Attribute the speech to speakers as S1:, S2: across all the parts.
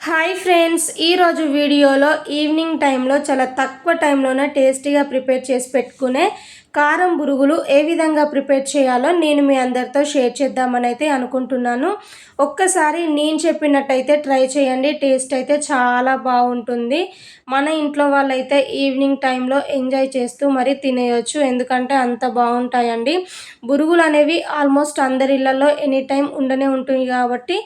S1: Hi friends, ఈరోజు వీడియోలో evening టైంలో చాలా తక్కువ టైంలోనే టేస్టీగా ప్రిపేర్ చేసి పెట్టుకునే కారం బురుగులు ఏ విధంగా ప్రిపేర్ చేయాలో నేను మీ అందరితో షేర్ చేద్దామని అయితే అనుకుంటున్నాను. ఒక్కసారి నేను చెప్పినట్టయితే ట్రై చేయండి. టేస్ట్ అయితే చాలా బాగుంటుంది. మన ఇంట్లో వాళ్ళైతే ఈవినింగ్ టైంలో ఎంజాయ్ చేస్తూ మరీ తినేయొచ్చు, ఎందుకంటే అంత బాగుంటాయండి. బురుగులు అనేవి ఆల్మోస్ట్ అందరి ఇళ్ళల్లో ఎనీ టైం ఉండనే ఉంటుంది కాబట్టి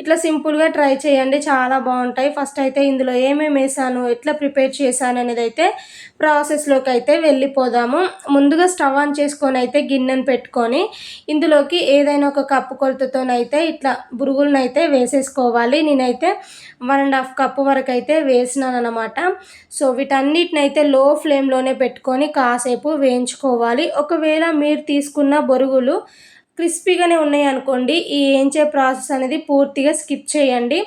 S1: ఇట్లా సింపుల్గా ట్రై చేయండి, చాలా బాగుంటాయి. ఫస్ట్ అయితే ఇందులో ఏమేమి వేసాను, ఎట్లా ప్రిపేర్ చేశాను అనేది అయితే ప్రాసెస్లోకి అయితే వెళ్ళిపోదాము. ముందుగా స్టవ్ ఆన్ చేసుకొని అయితే గిన్నెను పెట్టుకొని ఇందులోకి ఏదైనా ఒక కప్పు కొలతతోనైతే ఇట్లా బురుగులను అయితే వేసేసుకోవాలి. నేనైతే 1.5 కప్పు వరకు అయితే వేసినాను అనమాట. సో వీటన్నిటిని అయితే లో ఫ్లేమ్లోనే పెట్టుకొని కాసేపు వేయించుకోవాలి. ఒకవేళ మీరు తీసుకున్న బొరుగులు క్రిస్పీగానే ఉన్నాయి అనుకోండి, ఈ వేయించే ప్రాసెస్ అనేది పూర్తిగా స్కిప్ చేయండి.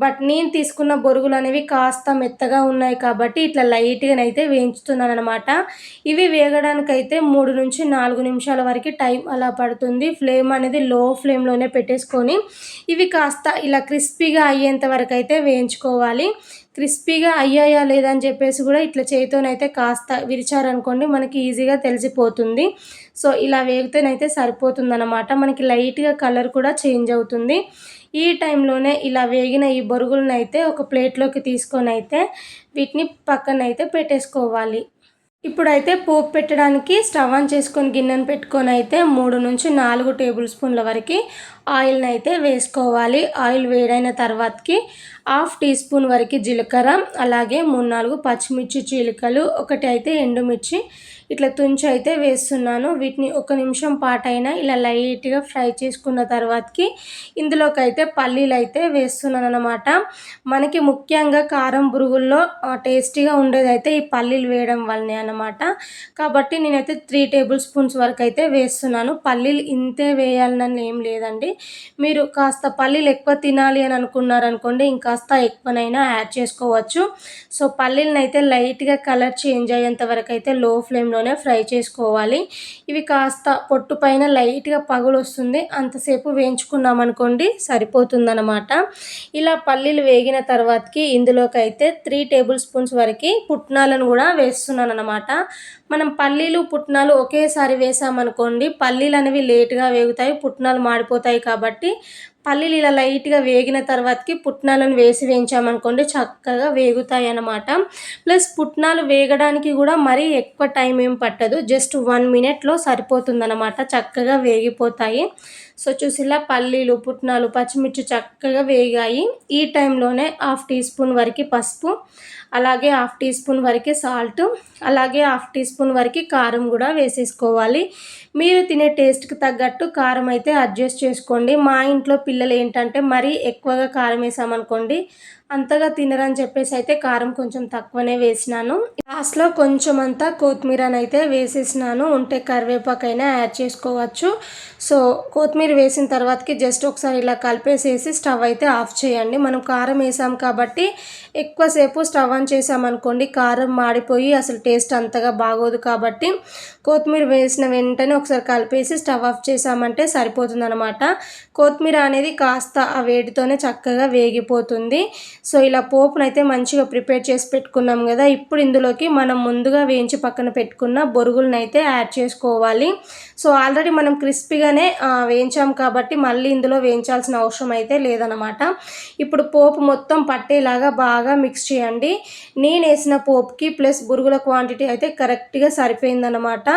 S1: బట్ నేను తీసుకున్న బొరుగులు అనేవి కాస్త మెత్తగా ఉన్నాయి కాబట్టి ఇట్లా లైట్గానైతే వేయించుతున్నాను అనమాట. ఇవి వేగడానికైతే 3 నుంచి 4 నిమిషాల వరకు టైం అలా పడుతుంది. ఫ్లేమ్ అనేది లో ఫ్లేమ్లోనే పెట్టేసుకొని ఇవి కాస్త ఇలా క్రిస్పీగా అయ్యేంత వరకు అయితే వేయించుకోవాలి. క్రిస్పీగా అయ్యాయా లేదని చెప్పేసి కూడా ఇట్లా చేతితోనైతే కాస్త విరిచారనుకోండి మనకి ఈజీగా తెలిసిపోతుంది. సో ఇలా వేగితేనైతే సరిపోతుందన్నమాట. మనకి లైట్గా కలర్ కూడా చేంజ్ అవుతుంది. ఈ టైంలోనే ఇలా వేగిన ఈ బొరుగులను అయితే ఒక ప్లేట్లోకి తీసుకొని అయితే వీటిని పక్కనైతే పెట్టేసుకోవాలి. ఇప్పుడైతే పోపు పెట్టడానికి స్టవ్ ఆన్ చేసుకొని గిన్నెను పెట్టుకొని అయితే 3 నుంచి 4 టేబుల్ స్పూన్ల వరకు ఆయిల్ని అయితే వేసుకోవాలి. ఆయిల్ వేడైన తర్వాతకి 1/2 టీ స్పూన్ వరకు జీలకర్ర, అలాగే 3-4 పచ్చిమిర్చి చీలికలు, ఒకటి అయితే ఎండుమిర్చి ఇట్లా తుంచి అయితే వేస్తున్నాను. వీటిని 1 నిమిషం పాటైనా ఇలా లైట్గా ఫ్రై చేసుకున్న తర్వాతకి ఇందులోకి అయితే పల్లీలు అయితే వేస్తున్నాను అనమాట. మనకి ముఖ్యంగా కారం బురుగుల్లో టేస్టీగా ఉండేదైతే ఈ పల్లీలు వేయడం వల్లనే అనమాట. కాబట్టి నేనైతే 3 టేబుల్ స్పూన్స్ వరకు అయితే వేస్తున్నాను. పల్లీలు ఇంతే వేయాలని ఏం లేదండి. మీరు కాస్త పల్లీలు ఎక్కువ తినాలి అని అనుకున్నారనుకోండి, ఇంకాస్త ఎక్కువనైనా యాడ్ చేసుకోవచ్చు. సో పల్లీలను అయితే లైట్గా కలర్ చేంజ్ అయ్యేంత వరకు అయితే లో ఫ్లేమ్లోనే ఫ్రై చేసుకోవాలి. ఇవి కాస్త పొట్టు పైన లైట్గా పగులు వస్తుంది, అంతసేపు వేయించుకున్నాం అనుకోండి సరిపోతుందన్నమాట. ఇలా పల్లీలు వేగిన తర్వాతకి ఇందులోకి అయితే 3 టేబుల్ స్పూన్స్ వరకు పుట్నాలను కూడా వేస్తున్నాను అనమాట. మనం పల్లీలు పుట్నాలు ఒకేసారి వేసామనుకోండి పల్లీలు అనేవి లేటుగా వేగుతాయి, పుట్నాలు మాడిపోతాయి. కాబట్టి పల్లీలు ఇలా లైట్గా వేగిన తర్వాతకి పుట్నాలను వేయించామనుకోండి చక్కగా వేగుతాయి అన్నమాట. ప్లస్ పుట్నాలు వేగడానికి కూడా మరీ ఎక్కువ టైం ఏం పట్టదు, జస్ట్ 1 మినిట్లో సరిపోతుందన్నమాట, చక్కగా వేగిపోతాయి. సో చూసిలా పల్లీలు, పుట్నాలు, పచ్చిమిర్చి చక్కగా వేగాయి. ఈ టైంలోనే 1/2 టీ స్పూన్ వరకు పసుపు, అలాగే 1/2 టీ స్పూన్ వరకు సాల్ట్, అలాగే 1/2 టీ స్పూన్ వరకు కారం కూడా వేసేసుకోవాలి. మీరు తినే టేస్ట్కి తగ్గట్టు కారం అయితే అడ్జస్ట్ చేసుకోండి. మా ఇంట్లో పిల్లలు ఏంటంటే మరీ ఎక్కువగా కారం వేసామనుకోండి అంతగా తినరని చెప్పేసి అయితే కారం కొంచెం తక్కువనే వేసినాను. లాస్ట్లో కొంచెం అంతా కొత్తిమీరని అయితే వేసేసినాను, ఉంటే కరివేపాకైనా యాడ్ చేసుకోవచ్చు. సో కొత్తిమీర వేసిన తర్వాతకి జస్ట్ ఒకసారి ఇలా కలిపేసేసి స్టవ్ అయితే ఆఫ్ చేయండి. మనం కారం వేసాం కాబట్టి ఎక్కువసేపు స్టవ్ ఆన్ చేసామనుకోండి కారం మాడిపోయి అసలు టేస్ట్ అంతగా బాగోదు. కాబట్టి కొత్తిమీర వేసిన వెంటనే ఒకసారి కలిపేసి స్టవ్ ఆఫ్ చేసామంటే సరిపోతుందన్నమాట. కొత్తిమీర అనేది కాస్త ఆ వేడితోనే చక్కగా వేగిపోతుంది. సో ఇలా పోపునైతే మంచిగా ప్రిపేర్ చేసి పెట్టుకున్నాం కదా, ఇప్పుడు ఇందులోకి మనం ముందుగా వేయించి పక్కన పెట్టుకున్న బొరుగులను అయితే యాడ్ చేసుకోవాలి. సో ఆల్రెడీ మనం క్రిస్పీగానే వేయించాం కాబట్టి మళ్ళీ ఇందులో వేయించాల్సిన అవసరం అయితే లేదనమాట. ఇప్పుడు పోపు మొత్తం పట్టేలాగా బాగా మిక్స్ చేయండి. నేను వేసిన పోపుకి ప్లస్ బురుగుల క్వాంటిటీ అయితే కరెక్ట్గా సరిపోయిందనమాట.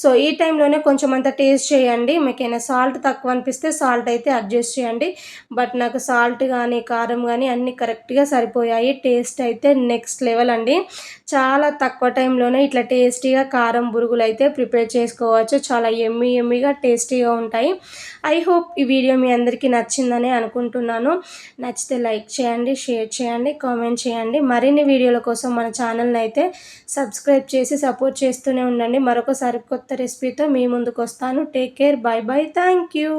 S1: సో ఈ టైంలోనే కొంచెం అంత టేస్ట్ చేయండి. మీకైనా సాల్ట్ తక్కువ అనిపిస్తే సాల్ట్ అయితే అడ్జస్ట్ చేయండి. బట్ నాకు సాల్ట్ కానీ కారం కానీ అన్నీ కరెక్ట్గా సరిపోయాయి. టేస్ట్ అయితే నెక్స్ట్ లెవెల్ అండి. చాలా తక్కువ టైంలోనే ఇట్లా టేస్టీగా కారం బురుగులు అయితే ప్రిపేర్ చేసుకోవచ్చు. చాలా ఎమ్మీగా టేస్టీగా ఉంటాయి. ఐ హోప్ ఈ వీడియో మీ అందరికీ నచ్చిందని అనుకుంటున్నాను. నచ్చితే లైక్ చేయండి, షేర్ చేయండి, కామెంట్ చేయండి. మరిన్ని వీడియోల కోసం మన ఛానల్ని అయితే సబ్స్క్రైబ్ చేసి సపోర్ట్ చేస్తూనే ఉండండి. మరొకసారి కొత్త రెసిపీతో మీ ముందుకు వస్తాను. Take care, by by, thank you.